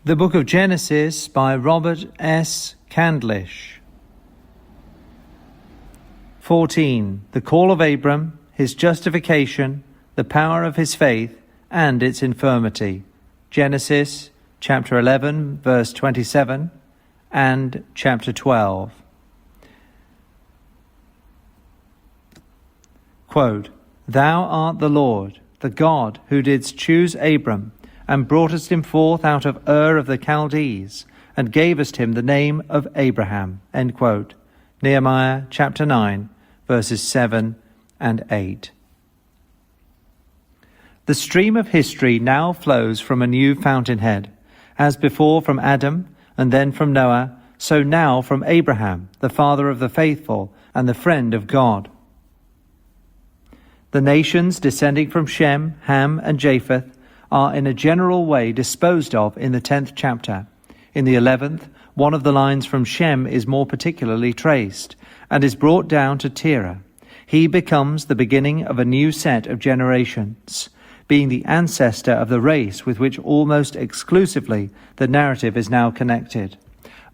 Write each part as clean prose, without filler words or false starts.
The Book of Genesis by Robert S. Candlish. 14. The call of Abram, his justification, the power of his faith, and its infirmity. Genesis chapter 11, verse 27, and chapter 12. Quote, Thou art the Lord, the God who didst choose Abram, and broughtest him forth out of Ur of the Chaldees, and gavest him the name of Abraham. End quote. Nehemiah chapter 9, verses 7 and 8. The stream of history now flows from a new fountainhead, as before from Adam, and then from Noah, so now from Abraham, the father of the faithful and the friend of God. The nations descending from Shem, Ham, and Japheth are in a general way disposed of in the 10th chapter. In the 11th, one of the lines from Shem is more particularly traced, and is brought down to Terah. He becomes the beginning of a new set of generations, being the ancestor of the race with which almost exclusively the narrative is now connected.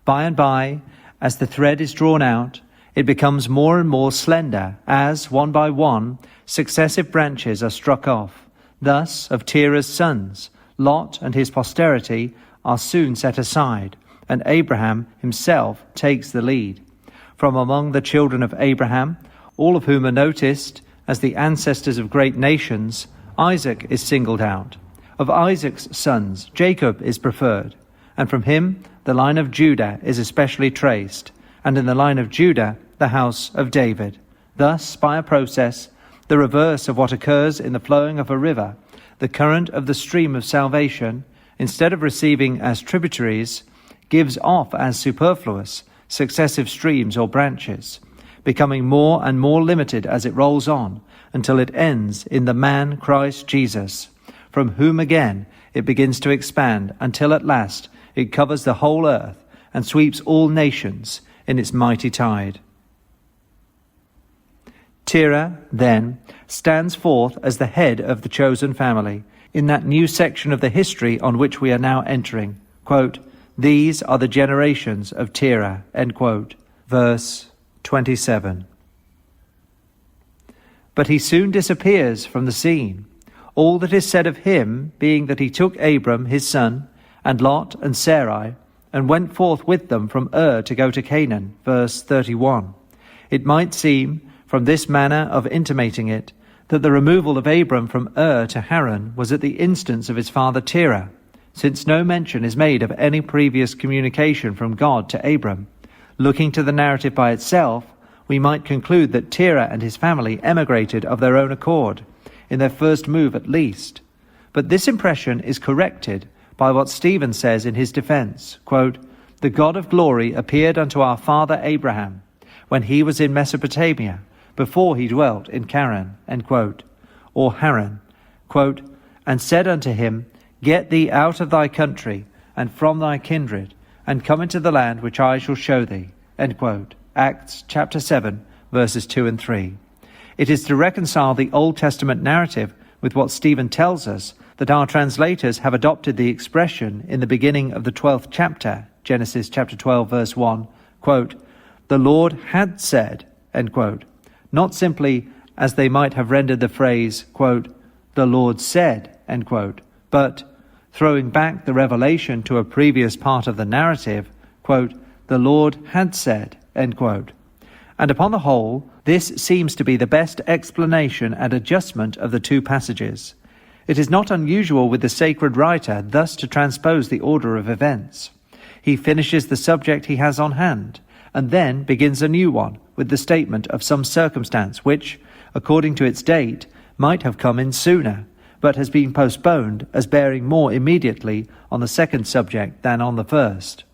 By and by, as the thread is drawn out, it becomes more and more slender as, one by one, successive branches are struck off. Thus, of Terah's sons, Lot and his posterity are soon set aside, and Abraham himself takes the lead. From among the children of Abraham, all of whom are noticed as the ancestors of great nations, Isaac is singled out. Of Isaac's sons, Jacob is preferred, and from him the line of Judah is especially traced, and in the line of Judah the house of David. Thus, by a process, the reverse of what occurs in the flowing of a river, the current of the stream of salvation, instead of receiving as tributaries, gives off as superfluous successive streams or branches, becoming more and more limited as it rolls on, until it ends in the man Christ Jesus, from whom again it begins to expand, until at last it covers the whole earth and sweeps all nations in its mighty tide. Terah, then, stands forth as the head of the chosen family in that new section of the history on which we are now entering. Quote, These are the generations of Terah, end quote. Verse 27. But he soon disappears from the scene. All that is said of him being that he took Abram his son, and Lot and Sarai, and went forth with them from Ur to go to Canaan. Verse 31. It might seem, from this manner of intimating it, that the removal of Abram from Ur to Haran was at the instance of his father Terah, since no mention is made of any previous communication from God to Abram. Looking to the narrative by itself, we might conclude that Terah and his family emigrated of their own accord, in their first move at least. But this impression is corrected by what Stephen says in his defense, quote, The God of glory appeared unto our father Abraham, when he was in Mesopotamia, before he dwelt in Charan, end quote, or Haran, quote, and said unto him, Get thee out of thy country, and from thy kindred, and come into the land which I shall show thee, end quote. Acts chapter 7, verses 2 and 3. It is to reconcile the Old Testament narrative with what Stephen tells us that our translators have adopted the expression in the beginning of the 12th chapter, Genesis chapter 12, verse 1, quote, The Lord had said, end quote, not simply as they might have rendered the phrase, quote, the Lord said, end quote, but throwing back the revelation to a previous part of the narrative, quote, the Lord had said, end quote. And upon the whole, this seems to be the best explanation and adjustment of the two passages. It is not unusual with the sacred writer thus to transpose the order of events. He finishes the subject he has on hand, and then begins a new one with the statement of some circumstance which, according to its date, might have come in sooner, but has been postponed as bearing more immediately on the second subject than on the first.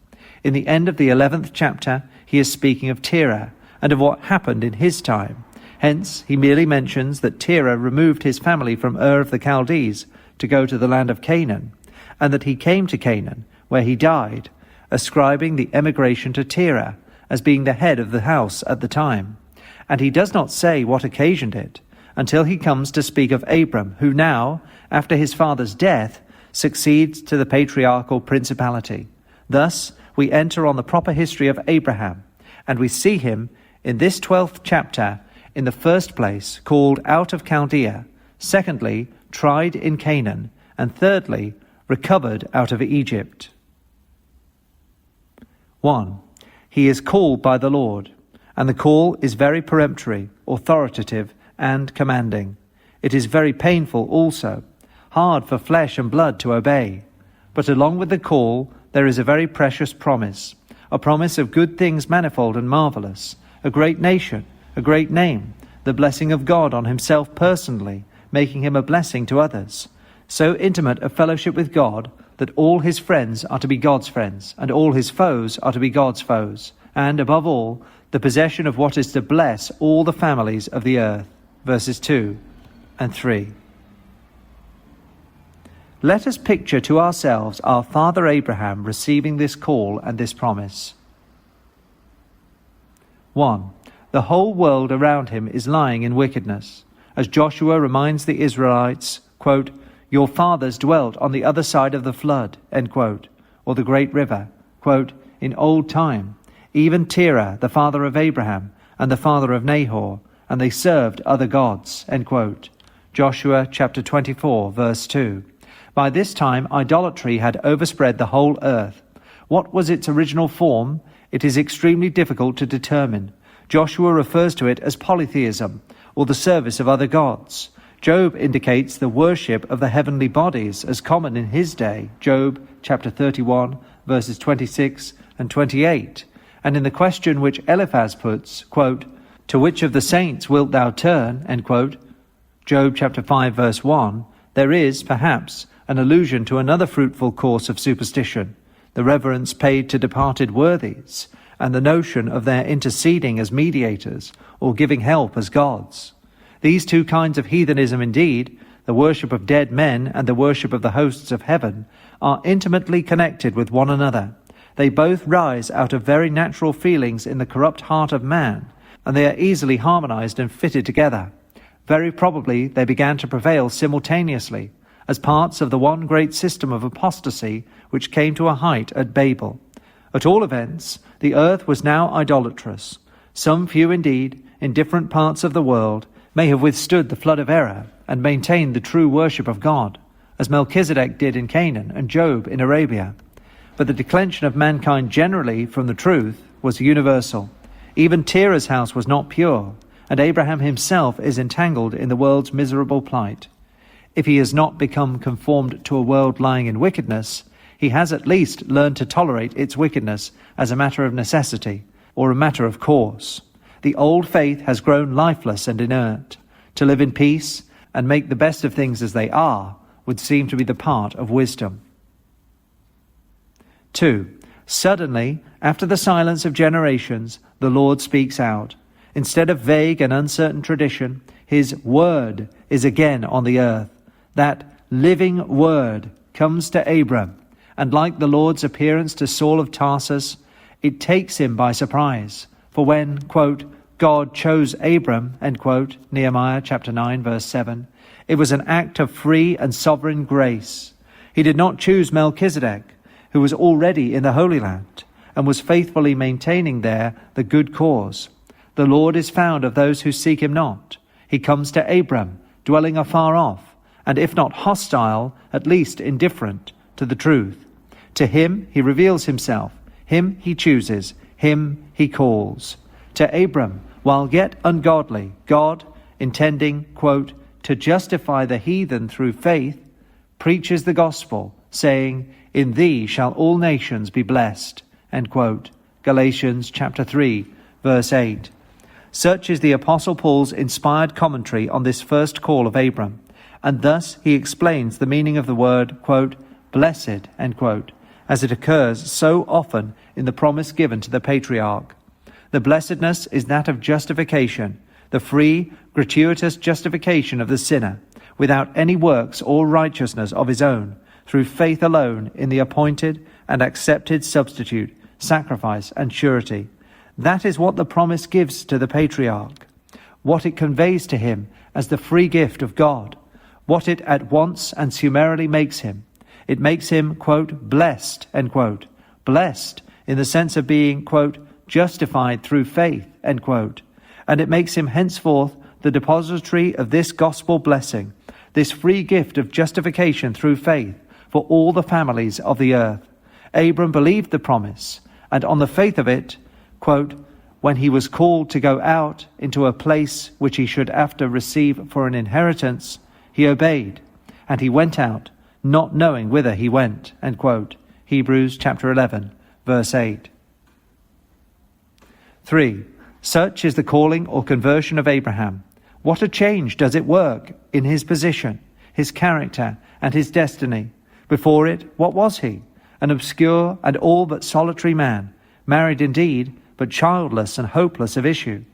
In the end of the 11th chapter, he is speaking of Terah and of what happened in his time. Hence, he merely mentions that Terah removed his family from Ur of the Chaldees to go to the land of Canaan, and that he came to Canaan, where he died, ascribing the emigration to Terah as being the head of the house at the time. And he does not say what occasioned it, until he comes to speak of Abram, who now, after his father's death, succeeds to the patriarchal principality. Thus, we enter on the proper history of Abraham, and we see him in this 12th chapter, in the first place, called out of Chaldea, secondly, tried in Canaan, and thirdly, recovered out of Egypt. 1. He is called by the Lord, and the call is very peremptory, authoritative, and commanding. It is very painful also, hard for flesh and blood to obey. But along with the call, there is a very precious promise, a promise of good things manifold and marvelous, a great nation, a great name, the blessing of God on himself personally, making him a blessing to others, so intimate a fellowship with God that all his friends are to be God's friends, and all his foes are to be God's foes, and, above all, the possession of what is to bless all the families of the earth. Verses 2 and 3. Let us picture to ourselves our father Abraham receiving this call and this promise. 1. The whole world around him is lying in wickedness. As Joshua reminds the Israelites, quote, "Your fathers dwelt on the other side of the flood," end quote, or the great river, quote, "in old time, even Terah, the father of Abraham, and the father of Nahor, and they served other gods," end quote. Joshua chapter 24, verse 2. By this time, idolatry had overspread the whole earth. What was its original form? It is extremely difficult to determine. Joshua refers to it as polytheism, or the service of other gods. Job indicates the worship of the heavenly bodies as common in his day, Job chapter 31, verses 26 and 28. And in the question which Eliphaz puts, quote, "To which of the saints wilt thou turn?" end quote, Job chapter 5, verse 1, there is, perhaps, an allusion to another fruitful course of superstition, the reverence paid to departed worthies, and the notion of their interceding as mediators or giving help as gods. These two kinds of heathenism indeed, the worship of dead men and the worship of the hosts of heaven, are intimately connected with one another. They both rise out of very natural feelings in the corrupt heart of man, and they are easily harmonized and fitted together. Very probably they began to prevail simultaneously, as parts of the one great system of apostasy which came to a height at Babel. At all events, the earth was now idolatrous. Some few indeed, in different parts of the world, may have withstood the flood of error and maintained the true worship of God, as Melchizedek did in Canaan and Job in Arabia. But the declension of mankind generally from the truth was universal. Even Terah's house was not pure, and Abraham himself is entangled in the world's miserable plight. If he has not become conformed to a world lying in wickedness, he has at least learned to tolerate its wickedness as a matter of necessity, or a matter of course. The old faith has grown lifeless and inert. To live in peace and make the best of things as they are would seem to be the part of wisdom. 2. Suddenly, after the silence of generations, the Lord speaks out. Instead of vague and uncertain tradition, his word is again on the earth. That living word comes to Abram, and like the Lord's appearance to Saul of Tarsus, it takes him by surprise. For when, quote, God chose Abram, end quote, Nehemiah chapter 9, verse 7, it was an act of free and sovereign grace. He did not choose Melchizedek, who was already in the Holy Land, and was faithfully maintaining there the good cause. The Lord is found of those who seek him not. He comes to Abram, dwelling afar off, and if not hostile, at least indifferent to the truth. To him he reveals himself, him he chooses, him he calls. To Abram, while yet ungodly, God, intending, quote, to justify the heathen through faith, preaches the gospel, saying, in thee shall all nations be blessed, end quote. Galatians chapter 3, verse 8. Such is the Apostle Paul's inspired commentary on this first call of Abram, and thus he explains the meaning of the word, quote, blessed, end quote, as it occurs so often in the promise given to the patriarch. The blessedness is that of justification, the free, gratuitous justification of the sinner, without any works or righteousness of his own, through faith alone in the appointed and accepted substitute, sacrifice and surety. That is what the promise gives to the patriarch, what it conveys to him as the free gift of God, what it at once and summarily makes him. It makes him, quote, blessed, end quote. Blessed in the sense of being, quote, justified through faith, end quote. And it makes him henceforth the depository of this gospel blessing, this free gift of justification through faith for all the families of the earth. Abram believed the promise, and on the faith of it, quote, when he was called to go out into a place which he should after receive for an inheritance, he obeyed, and he went out, not knowing whither he went, end quote. Hebrews chapter 11, verse 8. 3. Such is the calling or conversion of Abraham. What a change does it work in his position, his character, and his destiny. Before it, what was he? An obscure and all but solitary man, married indeed, but childless and hopeless of issue,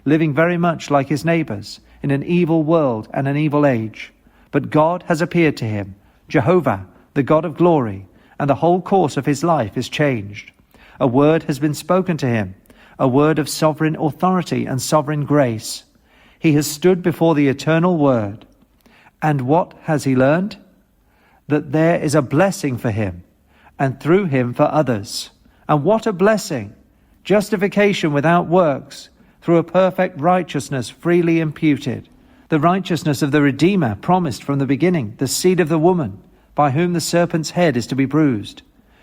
living very much like his neighbors, in an evil world and an evil age. But God has appeared to him, Jehovah, the God of glory, and the whole course of his life is changed. A word has been spoken to him, a word of sovereign authority and sovereign grace. He has stood before the eternal word. And what has he learned? That there is a blessing for him, and through him for others. And what a blessing! Justification without works, through a perfect righteousness freely imputed. The righteousness of the Redeemer promised from the beginning, the seed of the woman, by whom the serpent's head is to be bruised.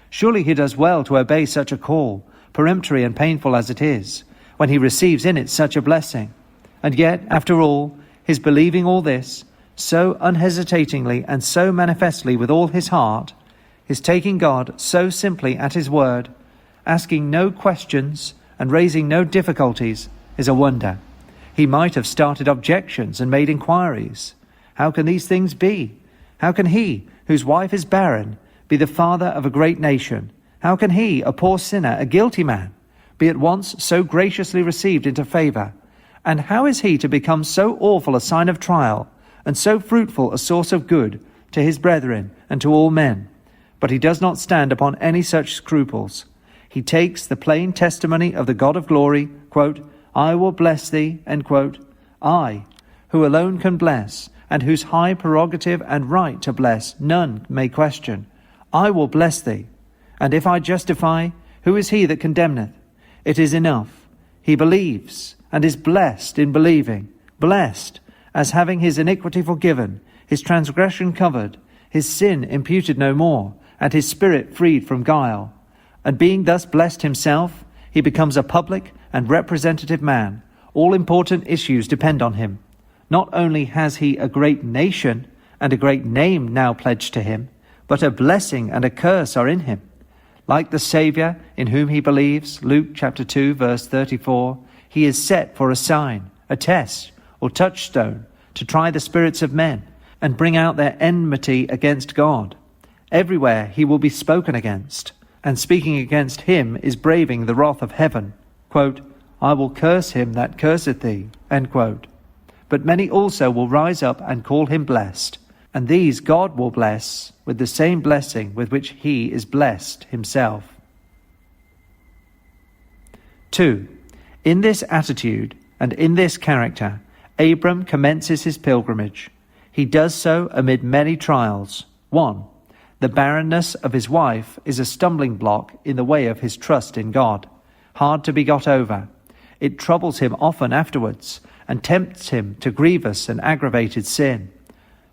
Surely he does well to obey such a call, peremptory and painful as it is, when he receives in it such a blessing. And yet, after all, his believing all this, so unhesitatingly and so manifestly with all his heart, his taking God so simply at his word, asking no questions and raising no difficulties, is a wonder. He might have started objections and made inquiries. How can these things be? How can he, whose wife is barren, be the father of a great nation? How can he, a poor sinner, a guilty man, be at once so graciously received into favor? And how is he to become so awful a sign of trial, and so fruitful a source of good to his brethren and to all men? But he does not stand upon any such scruples. He takes the plain testimony of the God of glory, quote, I will bless thee, end quote. I, who alone can bless, and whose high prerogative and right to bless none may question. I will bless thee. And if I justify, who is he that condemneth? It is enough. He believes, and is blessed in believing, blessed, as having his iniquity forgiven, his transgression covered, his sin imputed no more, and his spirit freed from guile. And being thus blessed himself, he becomes a public and representative man. All important issues depend on him. Not only has he a great nation and a great name now pledged to him, but a blessing and a curse are in him. Like the Saviour in whom he believes, Luke chapter 2, verse 34, he is set for a sign, a test, or touchstone, to try the spirits of men and bring out their enmity against God. Everywhere he will be spoken against, and speaking against him is braving the wrath of heaven. Quote, I will curse him that curseth thee, end quote. But many also will rise up and call him blessed, and these God will bless with the same blessing with which he is blessed himself. 2. In this attitude and in this character, Abram commences his pilgrimage. He does so amid many trials. 1. The barrenness of his wife is a stumbling block in the way of his trust in God, hard to be got over. It troubles him often afterwards, and tempts him to grievous and aggravated sin.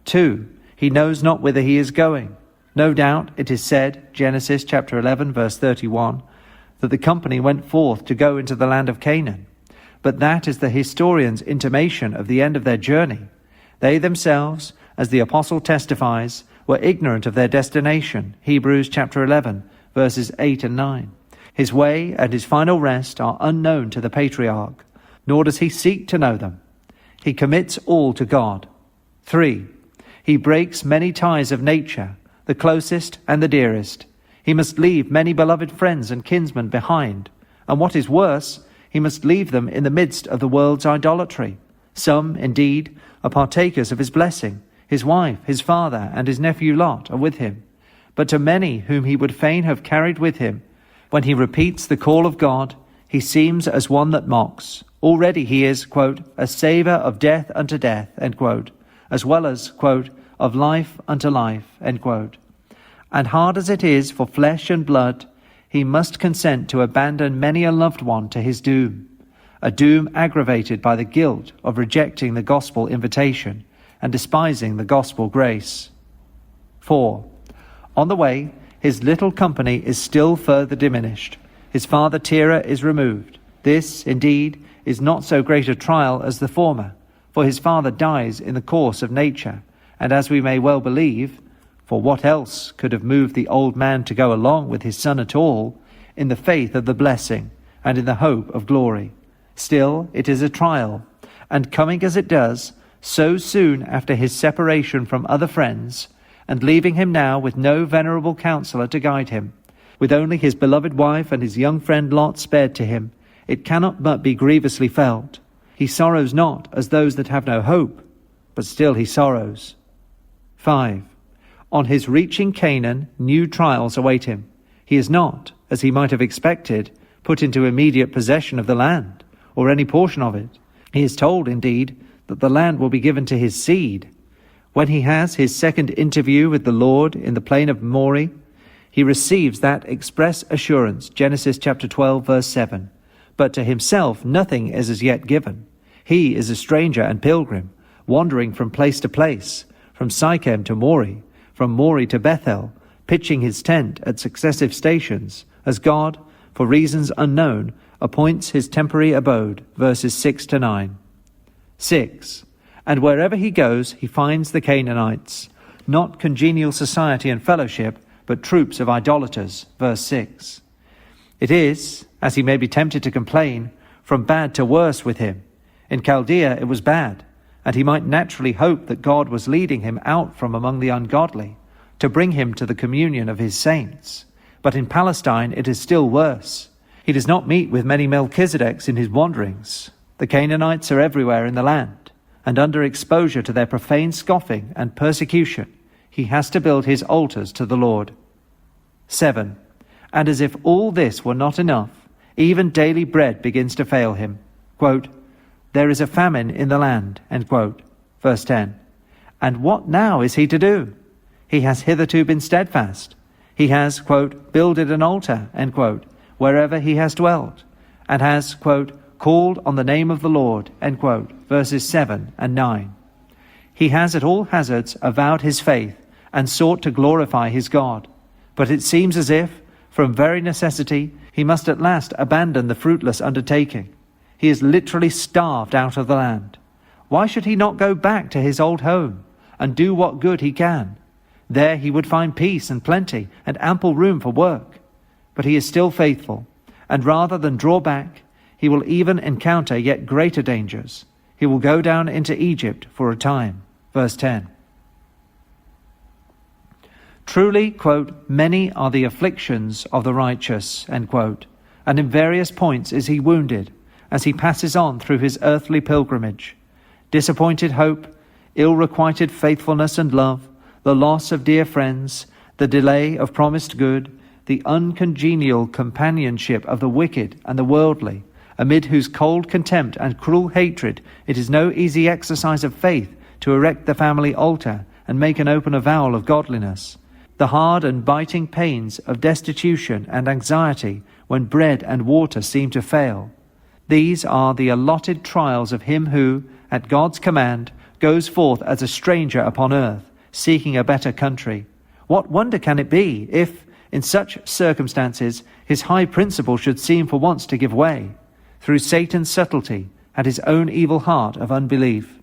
2. He knows not whither he is going. No doubt it is said, Genesis chapter 11, verse 31, that the company went forth to go into the land of Canaan. But that is the historian's intimation of the end of their journey. They themselves, as the apostle testifies, were ignorant of their destination. Hebrews chapter 11, verses 8 and 9. His way and his final rest are unknown to the patriarch, nor does he seek to know them. He commits all to God. 3. He breaks many ties of nature, the closest and the dearest. He must leave many beloved friends and kinsmen behind, and what is worse, he must leave them in the midst of the world's idolatry. Some, indeed, are partakers of his blessing. His wife, his father, and his nephew Lot are with him. But to many whom he would fain have carried with him, when he repeats the call of God, he seems as one that mocks. Already he is, quote, a savour of death unto death, end quote, as well as, quote, of life unto life, end quote. And hard as it is for flesh and blood, he must consent to abandon many a loved one to his doom, a doom aggravated by the guilt of rejecting the gospel invitation and despising the gospel grace. 4. On the way, his little company is still further diminished. His father Terah is removed. This, indeed, is not so great a trial as the former, for his father dies in the course of nature, and as we may well believe, for what else could have moved the old man to go along with his son at all, in the faith of the blessing and in the hope of glory. Still, it is a trial, and coming as it does, so soon after his separation from other friends, and leaving him now with no venerable counsellor to guide him, with only his beloved wife and his young friend Lot spared to him, it cannot but be grievously felt. He sorrows not as those that have no hope, but still he sorrows. 5. On his reaching Canaan, new trials await him. He is not, as he might have expected, put into immediate possession of the land, or any portion of it. He is told, indeed, that the land will be given to his seed. When he has his second interview with the Lord in the plain of Moreh, he receives that express assurance, Genesis chapter 12, verse 7. But to himself nothing is as yet given. He is a stranger and pilgrim, wandering from place to place, from Sychem to Moreh, from Moreh to Bethel, pitching his tent at successive stations, as God, for reasons unknown, appoints his temporary abode, verses 6 to 9. 6. And wherever he goes, he finds the Canaanites, not congenial society and fellowship, but troops of idolaters, verse 6. It is, as he may be tempted to complain, from bad to worse with him. In Chaldea it was bad, and he might naturally hope that God was leading him out from among the ungodly, to bring him to the communion of his saints. But in Palestine it is still worse. He does not meet with many Melchizedeks in his wanderings. The Canaanites are everywhere in the land, and under exposure to their profane scoffing and persecution, he has to build his altars to the Lord. 7. And as if all this were not enough, even daily bread begins to fail him. Quote, there is a famine in the land, end quote. Verse 10. And what now is he to do? He has hitherto been steadfast. He has, quote, builded an altar, end quote, wherever he has dwelt, and has, quote, called on the name of the Lord, end quote, verses 7 and 9. He has at all hazards avowed his faith and sought to glorify his God. But it seems as if, from very necessity, he must at last abandon the fruitless undertaking. He is literally starved out of the land. Why should he not go back to his old home and do what good he can? There he would find peace and plenty and ample room for work. But he is still faithful, and rather than draw back, he will even encounter yet greater dangers. He will go down into Egypt for a time. Verse 10. Truly, quote, many are the afflictions of the righteous, end quote, and in various points is he wounded as he passes on through his earthly pilgrimage. Disappointed hope, ill-requited faithfulness and love, the loss of dear friends, the delay of promised good, the uncongenial companionship of the wicked and the worldly, amid whose cold contempt and cruel hatred it is no easy exercise of faith to erect the family altar and make an open avowal of godliness. The hard and biting pains of destitution and anxiety when bread and water seem to fail. These are the allotted trials of him who, at God's command, goes forth as a stranger upon earth, seeking a better country. What wonder can it be if, in such circumstances, his high principle should seem for once to give way, through Satan's subtlety and his own evil heart of unbelief?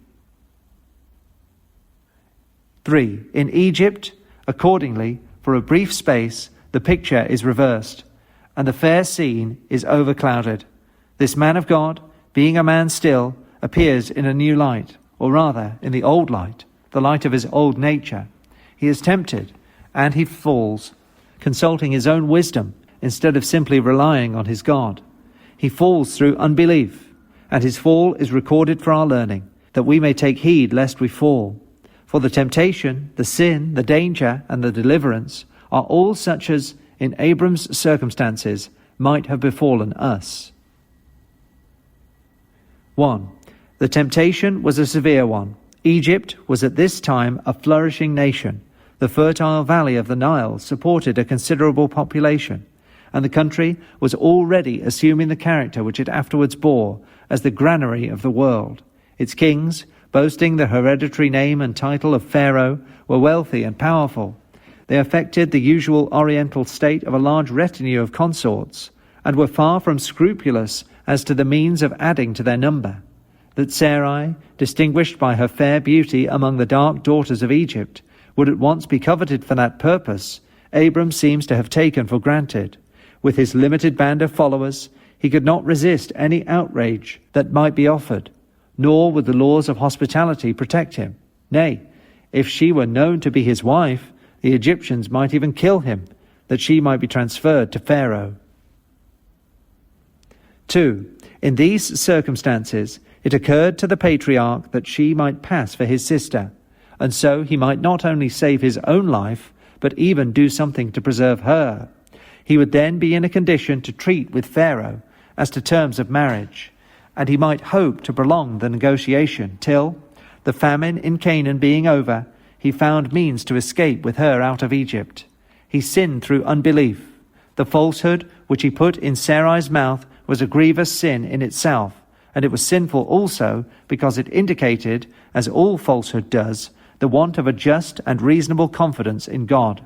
3. In Egypt, accordingly, for a brief space, the picture is reversed, and the fair scene is overclouded. This man of God, being a man still, appears in a new light, or rather, in the old light, the light of his old nature. He is tempted, and he falls, consulting his own wisdom instead of simply relying on his God. He falls through unbelief, and his fall is recorded for our learning, that we may take heed lest we fall. For the temptation, the sin, the danger, and the deliverance are all such as, in Abram's circumstances, might have befallen us. 1. The temptation was a severe one. Egypt was at this time a flourishing nation, The fertile valley of the Nile supported a considerable population, and the country was already assuming the character which it afterwards bore as the granary of the world. Its kings, boasting the hereditary name and title of Pharaoh, were wealthy and powerful. They affected the usual oriental state of a large retinue of consorts, and were far from scrupulous as to the means of adding to their number. That Sarai, distinguished by her fair beauty among the dark daughters of Egypt, would at once be coveted for that purpose, Abram seems to have taken for granted. With his limited band of followers, he could not resist any outrage that might be offered, nor would the laws of hospitality protect him. Nay, if she were known to be his wife, the Egyptians might even kill him, that she might be transferred to Pharaoh. 2. In these circumstances, it occurred to the patriarch that she might pass for his sister, and so he might not only save his own life, but even do something to preserve her. He would then be in a condition to treat with Pharaoh as to terms of marriage, and he might hope to prolong the negotiation till, the famine in Canaan being over, he found means to escape with her out of Egypt. He sinned through unbelief. The falsehood which he put in Sarai's mouth was a grievous sin in itself, and it was sinful also because it indicated, as all falsehood does, the want of a just and reasonable confidence in God.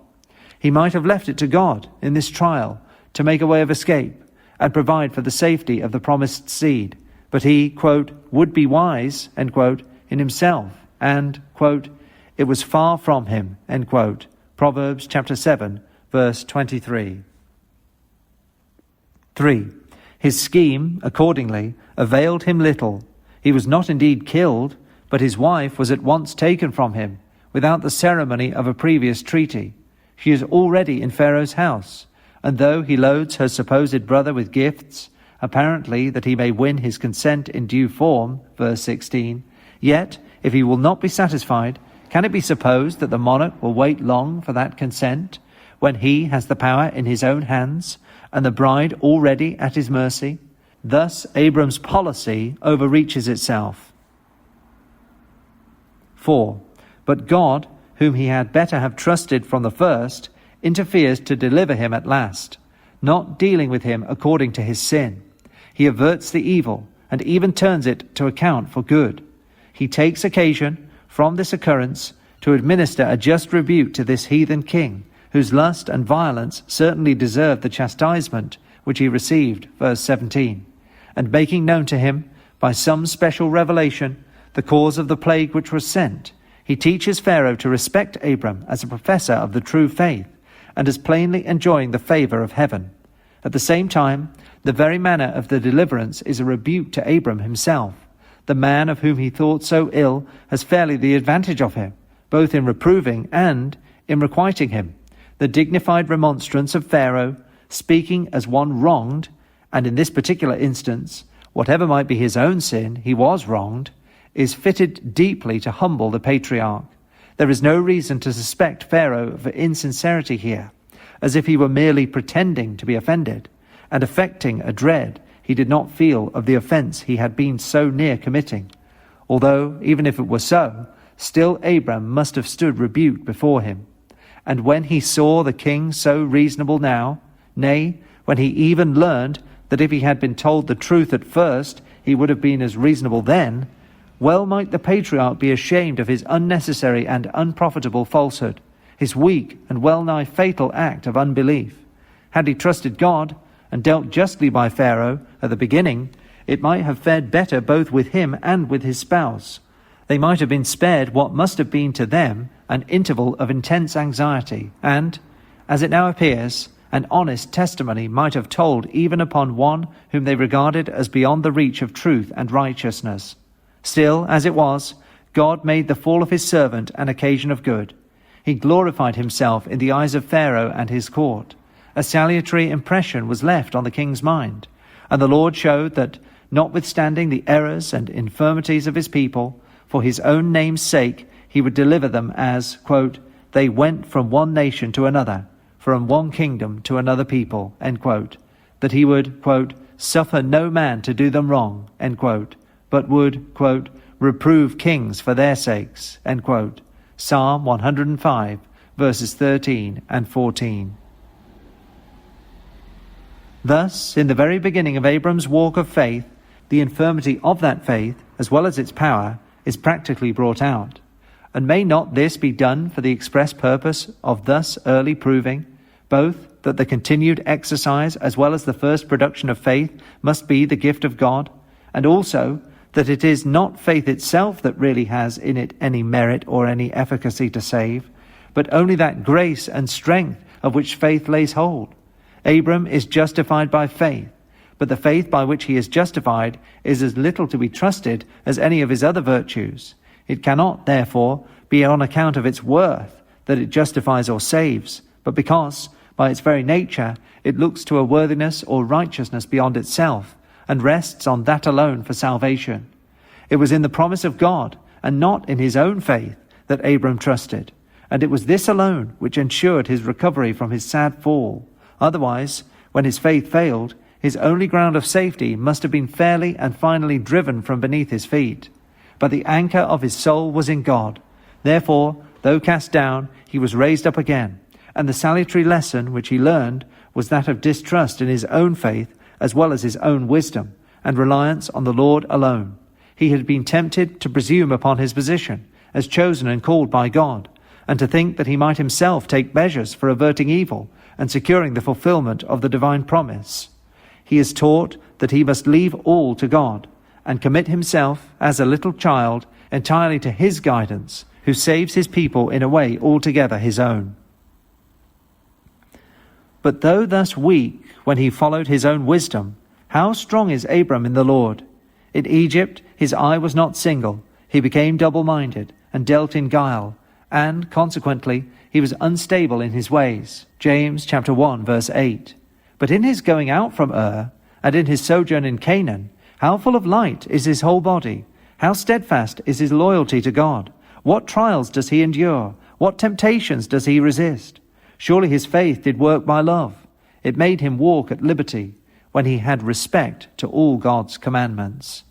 He might have left it to God in this trial to make a way of escape and provide for the safety of the promised seed, but he, quote, would be wise, end quote, in himself, and, quote, it was far from him, end quote. Proverbs chapter 7, verse 23. 3. His scheme, accordingly, availed him little. He was not indeed killed, but his wife was at once taken from him, without the ceremony of a previous treaty. She is already in Pharaoh's house, and though he loads her supposed brother with gifts, apparently that he may win his consent in due form, verse 16, yet, if he will not be satisfied, can it be supposed that the monarch will wait long for that consent, when he has the power in his own hands, and the bride already at his mercy? Thus Abram's policy overreaches itself. 4. But God, whom he had better have trusted from the first, interferes to deliver him at last, not dealing with him according to his sin. He averts the evil, and even turns it to account for good. He takes occasion from this occurrence to administer a just rebuke to this heathen king, whose lust and violence certainly deserved the chastisement which he received, verse 17, and making known to him, by some special revelation, the cause of the plague which was sent, he teaches Pharaoh to respect Abram as a professor of the true faith, and as plainly enjoying the favor of heaven. At the same time, the very manner of the deliverance is a rebuke to Abram himself. The man of whom he thought so ill has fairly the advantage of him, both in reproving and in requiting him. The dignified remonstrance of Pharaoh, speaking as one wronged, and in this particular instance, whatever might be his own sin, he was wronged, is fitted deeply to humble the patriarch. There is no reason to suspect Pharaoh of insincerity here, as if he were merely pretending to be offended, and affecting a dread he did not feel of the offence he had been so near committing. Although, even if it were so, still Abram must have stood rebuked before him. And when he saw the king so reasonable now, nay, when he even learned that if he had been told the truth at first, he would have been as reasonable then, well might the patriarch be ashamed of his unnecessary and unprofitable falsehood, his weak and well-nigh fatal act of unbelief. Had he trusted God, and dealt justly by Pharaoh at the beginning, it might have fared better both with him and with his spouse. They might have been spared what must have been to them an interval of intense anxiety, and, as it now appears, an honest testimony might have told even upon one whom they regarded as beyond the reach of truth and righteousness. Still, as it was, God made the fall of his servant an occasion of good. He glorified himself in the eyes of Pharaoh and his court. A salutary impression was left on the king's mind, and the Lord showed that, notwithstanding the errors and infirmities of his people, for his own name's sake he would deliver them as, quote, they went from one nation to another, from one kingdom to another people, end quote, that he would, quote, suffer no man to do them wrong, end quote, but would, quote, reprove kings for their sakes, end quote. Psalm 105, verses 13 and 14. Thus, in the very beginning of Abram's walk of faith, the infirmity of that faith, as well as its power, is practically brought out. And may not this be done for the express purpose of thus early proving, both that the continued exercise as well as the first production of faith must be the gift of God, and also that it is not faith itself that really has in it any merit or any efficacy to save, but only that grace and strength of which faith lays hold. Abram is justified by faith, but the faith by which he is justified is as little to be trusted as any of his other virtues. It cannot, therefore, be on account of its worth that it justifies or saves, but because, by its very nature, it looks to a worthiness or righteousness beyond itself, and rests on that alone for salvation. It was in the promise of God, and not in his own faith, that Abram trusted, and it was this alone which ensured his recovery from his sad fall. Otherwise, when his faith failed, his only ground of safety must have been fairly and finally driven from beneath his feet. But the anchor of his soul was in God. Therefore, though cast down, he was raised up again, and the salutary lesson which he learned was that of distrust in his own faith as well as his own wisdom, and reliance on the Lord alone. He had been tempted to presume upon his position, as chosen and called by God, and to think that he might himself take measures for averting evil and securing the fulfillment of the divine promise. He is taught that he must leave all to God, and commit himself, as a little child, entirely to his guidance, who saves his people in a way altogether his own. But though thus weak when he followed his own wisdom, how strong is Abram in the Lord! In Egypt his eye was not single, he became double-minded, and dealt in guile, and, consequently, he was unstable in his ways. James chapter 1, verse 8. But in his going out from Ur, and in his sojourn in Canaan, how full of light is his whole body! How steadfast is his loyalty to God! What trials does he endure? What temptations does he resist? Surely his faith did work by love. It made him walk at liberty, when he had respect to all God's commandments.